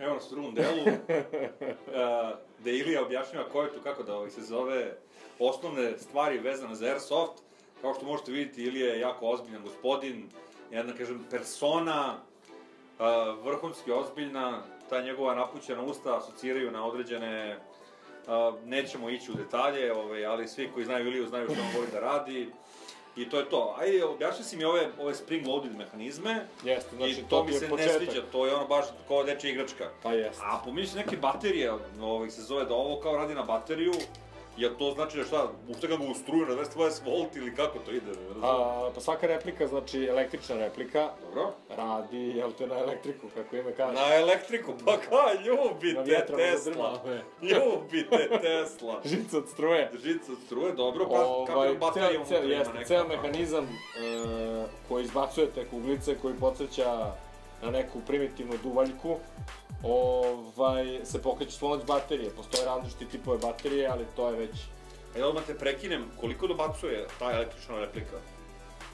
evo nas u drugom delu, gde Ilija objašnjava Kojetu kako da se zove osnovne stvari vezane za Airsoft. Kao što možete vidjeti, Ilija je jako ozbiljan gospodin, jedna, kažem, persona, vrhunski ozbiljna, ta njegova napućena usta asociraju na određene, nećemo ići u detalje, ali svi koji znaju Iliju znaju što on voli da radi. I to je to. Ajde, objašnji si mi ove spring loaded mehanizme. Jeste, znači i to mi se ne sviđa, to je ono baš kao dečja igračka. Pa jeste. A pomisli neke baterije, se zove da ovo kao radi na bateriju, jel to znači da šta, ušte ga u struju na 220 volt ili kako to ide? Pa svaka replika, znači električna replika, dobro, radi, jel te na elektriku, kako ime kaže? Na elektriku, pa kao, ljubite Tesla, ljubite Tesla. Žica od struje. Žica od struje, dobro, kako je baterija unutra ima neka? Ceo mehanizam koji izbacujete kuglice, koji podsjeća na neku primitivnu duvaljku, se pokreće s pomoć baterije. Postoje različiti tipove baterije, ali to je već... Ajde, odmah te prekinem, koliko dobacuje ta električna replika?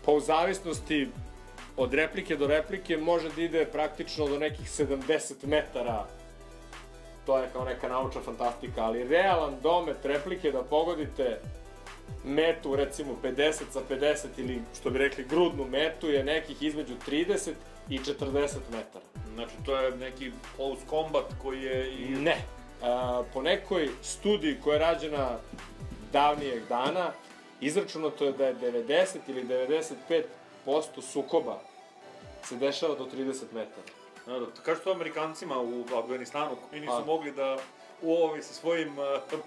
Pa u zavisnosti od replike do replike može da ide praktično do nekih 70 metara. To je kao neka naučna fantastika, ali realan domet replike da pogodite metu, recimo 50 sa 50 ili što bi rekli grudnu metu je nekih između 30 i 40 metara. Znači to je neki close combat koji je i... Ne. Po nekoj studiji koja je rađena davnijeg dana, izračunato je da je 90 ili 95% sukoba se dešava do 30 metara. Kažu to Amerikancima u Afganistanu koji nisu mogli da sa svojim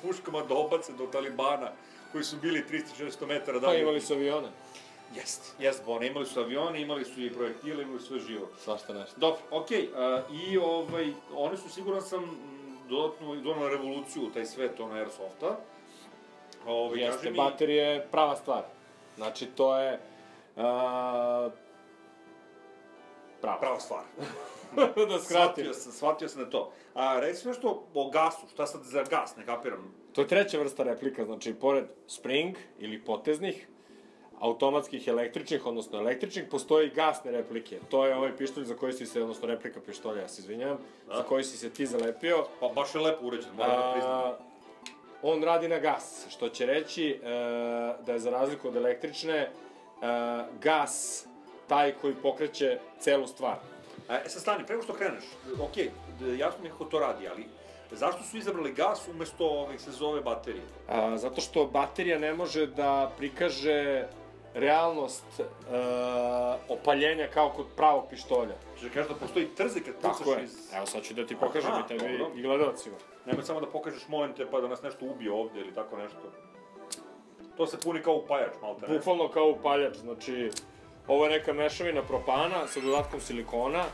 puškama dobace do Talibana koji su bili 300-400 metara dalje. Pa imali su avione. Jest, Bona, imali su avione, imali su i projektile, imali su sve živo. Svašta nešto. Dobro, okej, i oni su, siguran sam, dodatno donali revoluciju u taj svet, Airsofta. Jeste, baterija je prava stvar. Znači, to je... Prava stvar. Da skratim. Shvatio sam na to. A reci nešto o gasu, šta sad za gas, ne kapiram? To je treća vrsta replika, znači, pored spring ili poteznih, automatskih električnih, odnosno električnih, postoji gasne replike. To je ovaj pištolj za koji si se, odnosno replika pištolja, ja se izvinjam, za koji si se ti zalepio. Pa baš je lepo uređen, moram da priznam. On radi na gas, što će reći da je za razliku od električne, gas taj koji pokreće celu stvar. Sad stani, preko što kreneš, okej, jasno mi je kako to radi, ali zašto su izabrali gas umesto se zove baterije? Zato što baterija ne može da prikaže realnost opaljenja kao kod pravog pištolja. Znači da kažeš da postoji trze kad pucaš iz... Evo sad ću da ti pokažem i tebi i gledalcima. Nemoj samo da pokažeš, molim te, pa da nas nešto ubije ovde ili tako nešto. To se puni kao upaljač, malo te ne. Bukvalno kao upaljač, znači ovo je neka mešavina propana sa dodatkom silikona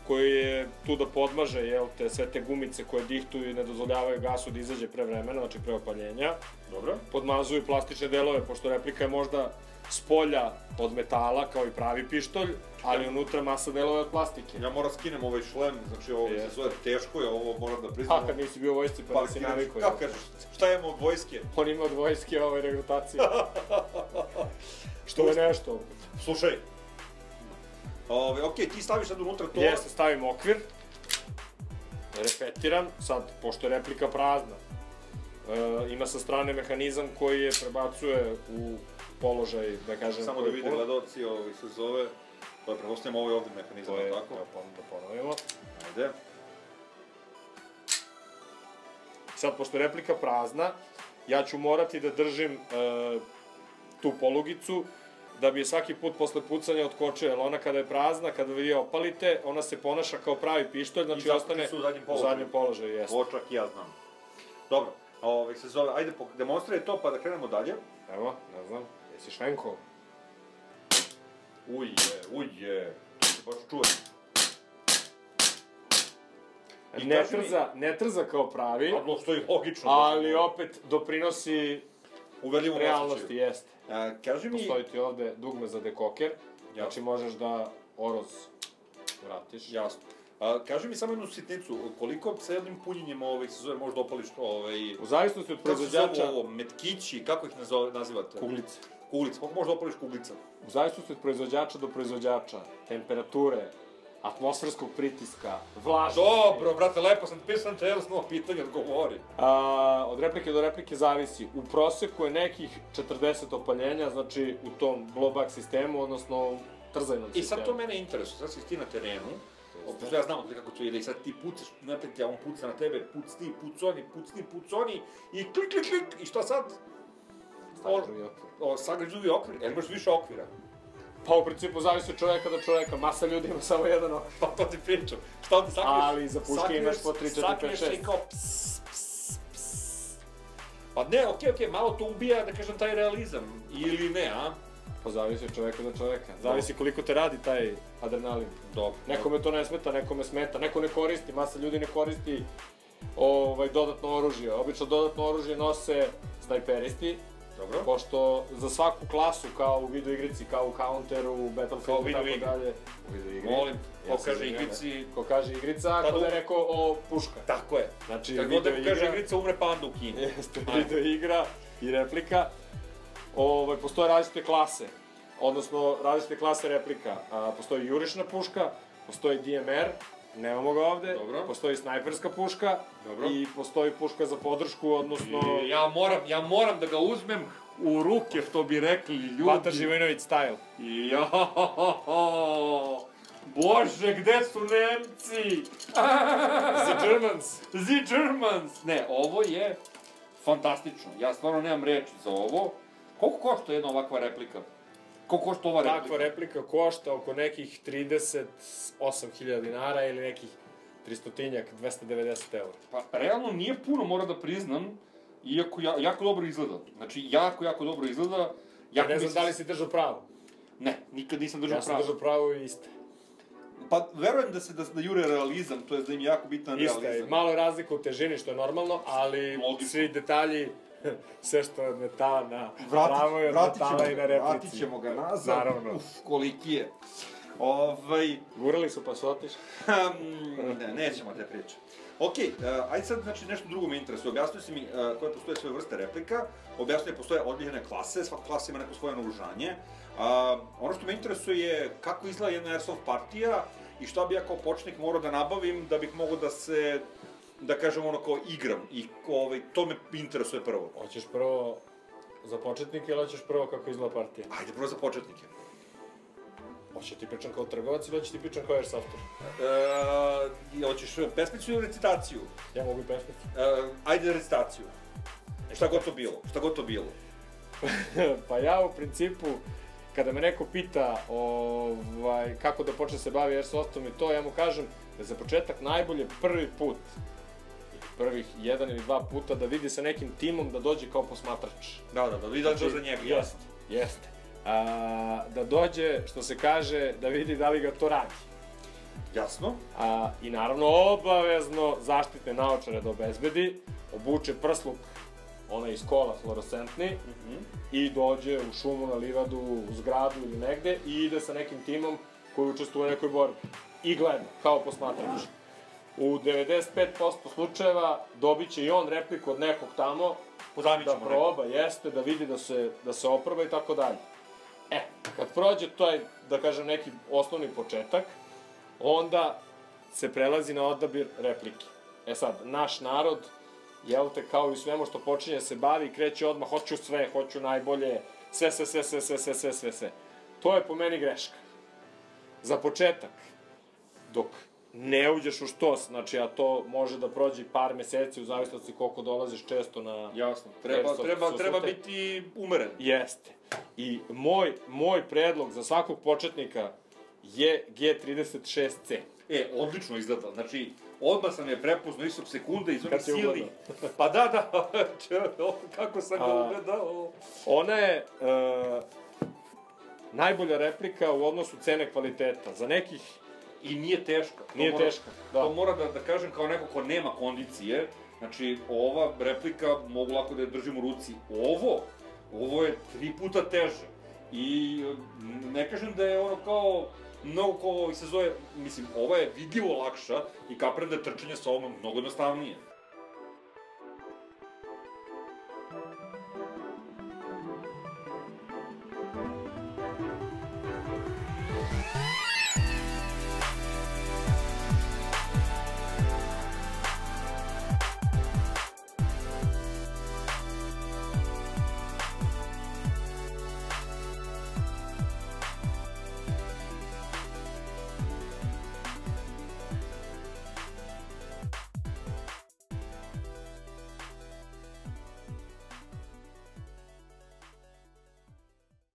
koji je tu da podmaže sve te gumice koje dihtuju i ne dozvoljavaju gasu da izađe pre vremena, znači pre opaljenja. Dobro. Podmazuju plastične delove, pošto replika je možda s polja od metala, kao i pravi pištolj, ali unutra masa delova od plastike. Ja moram skinem ovaj šlem, znači ovo se zove teško, ja ovo moram da priznam. Kad nisi bio u vojsci pa nisi navikao. Kako kažeš, šta imamo od vojske? On ima od vojske regrutacije. Što je nešto. Slušaj, okej, ti staviš sad unutra to... Jeste, stavim okvir, repetiram, sad, pošto je replika prazna, ima sa strane mehanizam koji je prebacuje u položaj, da kažem... Samo da vide gledalci, se zove, to je prepostavljamo ovaj ovdje mehanizam, tako? Da ponovimo. Ajde. Sad, pošto je replika prazna, ja ću morati da držim tu polugicu, da bi je svaki put posle pucanja otkočio, jer ona kada je prazna, kada vi je opalite, ona se ponaša kao pravi pištolj, znači ostane u zadnjem položaju, jeste. Ovo čak i ja znam. Dobro, se zove, ajde demonstriraj to pa da krenemo dalje. Evo, ne znam, jesi švenko? Uje, to se baš čuje. Ne trza kao pravi, što je logično. ali opet doprinosi realnosti, jeste. Kaži mi... Postoji ti ovde dugme za dekoker, znači možeš da oroz vratiš. Jasno. Kaži mi samo jednu sitnicu, koliko sa jednim punjenjem se zove možda opališ U zavisnosti od proizvođača... Kako se zove ovo, metkići, kako ih nazivate? Kuglice. Kuglice, koliko možda opališ kuglica? U zavisnosti od proizvođača do proizvođača, temperature, atmosferskog pritiska, vlažnosti. Dobro, brate, lepo sam pisao te jednostavno pitanje, odgovori. Od replike do replike zavisi. U proseku je nekih 40 opaljenja, znači u tom blowback sistemu, odnosno trzajnom sistemu. I sad to mene interesuje, sad si ti na terenu, pošto ja znam kako to ide i sad ti pucaš, naprijed, on puca na tebe, pucni, puconi i klik, i šta sad? Sagređuvi okvir, jer imaš više okvira. Pa u principu zavisi od čoveka do čoveka, masa ljudi ima samo jedan okvir. Pa to ti pričam. Šta onda sakriješ? Ali za puške imaš po 3, 4, 5, 6. Sakriješ i kao ps. Pa ne, okej, malo to ubija, da kažem, taj realizam. Ili ne, a? Pa zavisi od čoveka do čoveka. Zavisi koliko te radi taj adrenalin. Dobro. Nekome to ne smeta, nekome smeta, neko ne koristi, masa ljudi ne koristi dodatno oružje. Obično dodatno oružje nose snajperisti. Dobro. Pošto za svaku klasu, kao u videoigrici, kao u Counteru, u Battlefieldu i tako dalje. U videoigri. Molim, ko kaže igrici... Ko kaže igrica, ako da je rekao o puška. Tako je. Znači, kad god kaže igrica, umre panda u Kini. Jeste, videoigra i replika. Postoje različite klase, odnosno različite klase replika. Postoji jurišna puška, postoji DMR, nemamo ga ovde, dobro. Postoji snajperska puška, dobro. I postoji puška za podršku, odnosno... Ja moram da ga uzmem u ruke, što bi rekli ljudi. Bata Živojinović style. Bože, gde su Nemci? The Germans! Ne, ovo je fantastično. Ja stvarno nemam reči za ovo. Koliko košta jedna ovakva replika? Koliko košta ova replika? Takva replika košta oko nekih 38.000 dinara ili nekih 300-tinjak, 290 €. Pa, realno nije puno, moram da priznam, iako jako dobro izgleda. Znači, jako dobro izgleda. Ja ne znam da li si držao pravo. Ne, nikad nisam držao pravo. Ja sam držao pravo i iste. Pa, verujem da jure realizam, to je da im jako bitan realizam. Iste, malo je razlika u težini, što je normalno, ali svi detalji, sve što je od metala na pravo je od metala i na replici. Vratit ćemo ga nazad. Naravno. Koliki je. Gurali su pa su otišli. Ne, nećemo te priče. Okej, ajde sad, znači, nešto drugo me interesuje. Objasnio si mi koje postoje sve vrste replika, objasnio postoje odljivene klase, svaka klasa ima neko svoje naoružanje. Ono što me interesuje je kako izgleda jedna Airsoft partija i šta bi ja kao početnik morao da nabavim da bih mogao da se, da kažem, ono kao igram. I to me interesuje prvo. Hoćeš prvo za početnike ili hoćeš prvo kako izgleda partija? Ajde, prvo za početnike. Hoće ti pričam kao trgovac ili hoće ti pričam kao Airsofter? Hoćeš pesmicu ili recitaciju? Ja mogu i pesmicu. Ajde recitaciju. Šta god to bilo. Pa ja u principu, kada me neko pita kako da počne se bavi Airsoftom i to, ja mu kažem da za početak najbolje prvi put, prvih 1 ili 2 puta, da vidi sa nekim timom da dođe kao posmatrač. Da vidi da dođe za njega. Jeste. Da dođe, što se kaže, da vidi da li ga to radi. Jasno. I naravno obavezno zaštitne naočare da obezbedi, obuče prsluk, onaj iz kola, fluorescentni, i dođe u šumu, na livadu, u zgradu ili negde i ide sa nekim timom koji učestvuje u nekoj borbi. I gleda, kao posmatrač. U 95% slučajeva dobit će i on repliku od nekog tamo, da proba, jeste, da vidi da se oproba i tako dalje. Kad prođe taj, da kažem, neki osnovni početak, onda se prelazi na odabir replike. Sad, naš narod, jel te, kao i svemu što počinje se bavi i kreće odmah, hoću sve, hoću najbolje, sve. To je po meni greška. Za početak, dok ne uđeš u štos, znači, a to može da prođe par meseci u zavisnosti koliko dolaziš često na... Jasno, treba biti umeren. Jeste. I moj predlog za svakog početnika je G36C. Odlično izgleda, znači, odmah sam je prepoznao istog sekunde iz onih sili. Ugledao? Pa da, kako sam ga ugledao. Ona je najbolja replika u odnosu cene kvaliteta. Za nekih... I nije teška. To mora da kažem kao neko ko nema kondicije. Znači, ova replika mogu lako da je držim u ruci. Ovo je 3 puta teže. I ne kažem da je ono kao, mnogo ko se zove, mislim, ova je vidljivo lakša i kapiram da je trčanje sa ovom mnogo jednostavnije.